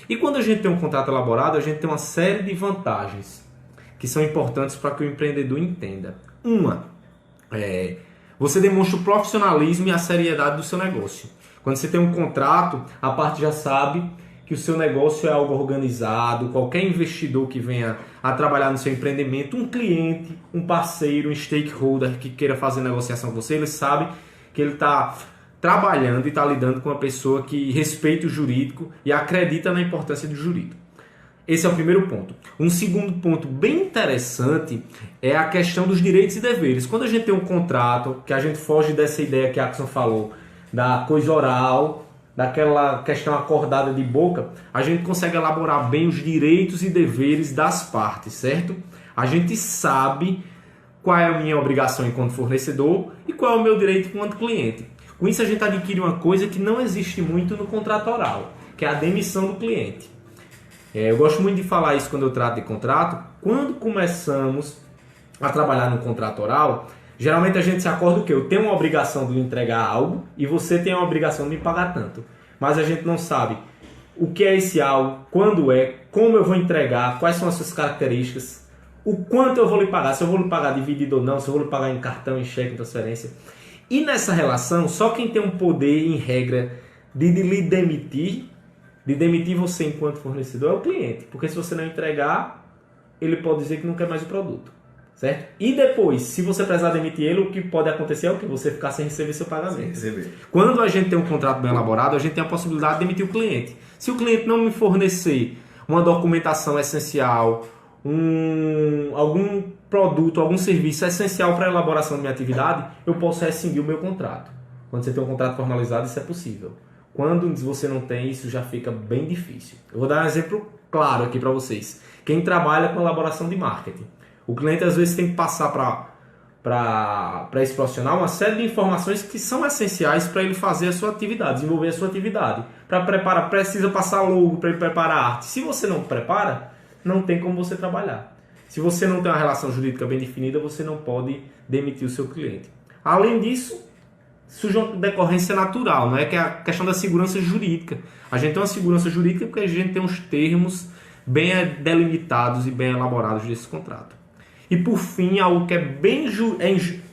E quando a gente tem um contrato elaborado, a gente tem uma série de vantagens que são importantes para que o empreendedor entenda. Uma, você demonstra o profissionalismo e a seriedade do seu negócio. Quando você tem um contrato, a parte já sabe que o seu negócio é algo organizado, qualquer investidor que venha a trabalhar no seu empreendimento, um cliente, um parceiro, um stakeholder que queira fazer negociação com você, ele sabe que ele está trabalhando e está lidando com uma pessoa que respeita o jurídico e acredita na importância do jurídico. Esse é o primeiro ponto. Um segundo ponto bem interessante é a questão dos direitos e deveres. Quando a gente tem um contrato, que a gente foge dessa ideia que a Axon falou, da coisa oral, daquela questão acordada de boca, a gente consegue elaborar bem os direitos e deveres das partes, certo? A gente sabe qual é a minha obrigação enquanto fornecedor e qual é o meu direito enquanto cliente. Com isso a gente adquire uma coisa que não existe muito no contrato oral, que é a demissão do cliente. Eu gosto muito de falar isso quando eu trato de contrato. Quando começamos a trabalhar no contrato oral, geralmente a gente se acorda o quê? Eu tenho uma obrigação de lhe entregar algo e você tem a obrigação de me pagar tanto. Mas a gente não sabe o que é esse algo, quando é, como eu vou entregar, quais são as suas características, o quanto eu vou lhe pagar, se eu vou lhe pagar dividido ou não, se eu vou lhe pagar em cartão, em cheque, em transferência. E nessa relação, só quem tem um poder, em regra, de lhe demitir você enquanto fornecedor é o cliente. Porque se você não entregar, ele pode dizer que não quer mais o produto. Certo? E depois, se você precisar demitir ele, o que pode acontecer é o que? Você ficar sem receber seu pagamento. Quando a gente tem um contrato bem elaborado, a gente tem a possibilidade de demitir o cliente. Se o cliente não me fornecer uma documentação essencial, algum produto, algum serviço essencial para a elaboração da minha atividade, eu posso rescindir o meu contrato. Quando você tem um contrato formalizado, isso é possível. Quando você não tem, isso já fica bem difícil. Eu vou dar um exemplo claro aqui para vocês. Quem trabalha com elaboração de marketing. O cliente às vezes tem que passar para esse profissional uma série de informações que são essenciais para ele fazer a sua atividade, desenvolver a sua atividade. Para preparar, precisa passar logo para ele preparar a arte. Se você não prepara, não tem como você trabalhar. Se você não tem uma relação jurídica bem definida, você não pode demitir o seu cliente. Além disso, surge uma decorrência natural, não é? Que é a questão da segurança jurídica. A gente tem uma segurança jurídica porque a gente tem uns termos bem delimitados e bem elaborados desse contrato. E por fim, algo que é bem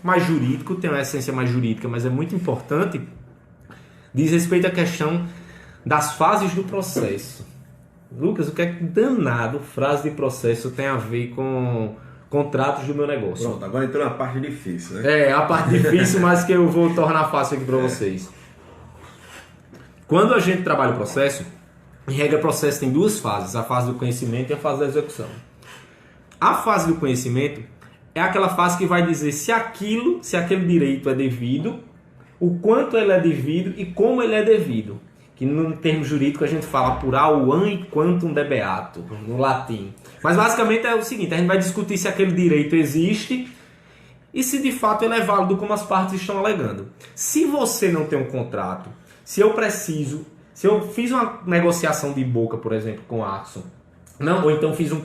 mais jurídico, tem uma essência mais jurídica, mas é muito importante, diz respeito à questão das fases do processo. Lucas, o que é que danado frase de processo tem a ver com contratos do meu negócio? Pronto, agora entrou na parte difícil, né? A parte difícil, mas que eu vou tornar fácil aqui para vocês. Quando a gente trabalha o processo, em regra, o processo tem duas fases, a fase do conhecimento e a fase da execução. A fase do conhecimento é aquela fase que vai dizer se aquele direito é devido, o quanto ele é devido e como ele é devido. Que no termo jurídico a gente fala por auam e quantum debeatur, no latim. Mas basicamente é o seguinte, a gente vai discutir se aquele direito existe e se de fato ele é válido como as partes estão alegando. Se você não tem um contrato, se eu fiz uma negociação de boca, por exemplo, com a Axon, ou então fiz um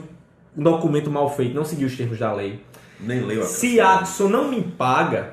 documento mal feito, não seguiu os termos da lei. Nem leu a Se a Axon não me paga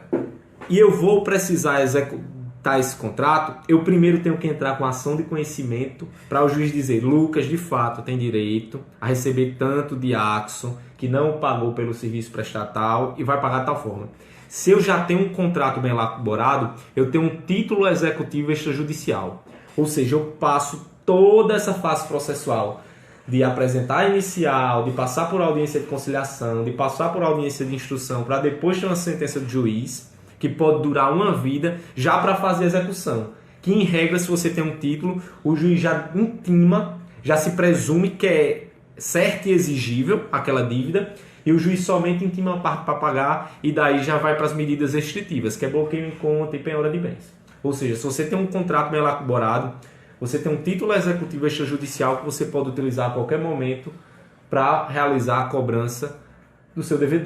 e eu vou precisar executar esse contrato, eu primeiro tenho que entrar com ação de conhecimento para o juiz dizer, Lucas, de fato, tem direito a receber tanto de Axon que não pagou pelo serviço prestatal e vai pagar de tal forma. Se eu já tenho um contrato bem elaborado, eu tenho um título executivo extrajudicial. Ou seja, eu passo toda essa fase processual de apresentar a inicial, de passar por audiência de conciliação, de passar por audiência de instrução, para depois ter uma sentença do juiz, que pode durar uma vida, já para fazer a execução. Que, em regra, se você tem um título, o juiz já intima, já se presume que é certo e exigível aquela dívida, e o juiz somente intima uma parte para pagar, e daí já vai para as medidas restritivas, que é bloqueio em conta e penhora de bens. Ou seja, se você tem um contrato bem elaborado, você tem um título executivo extrajudicial que você pode utilizar a qualquer momento para realizar a cobrança do seu devedor.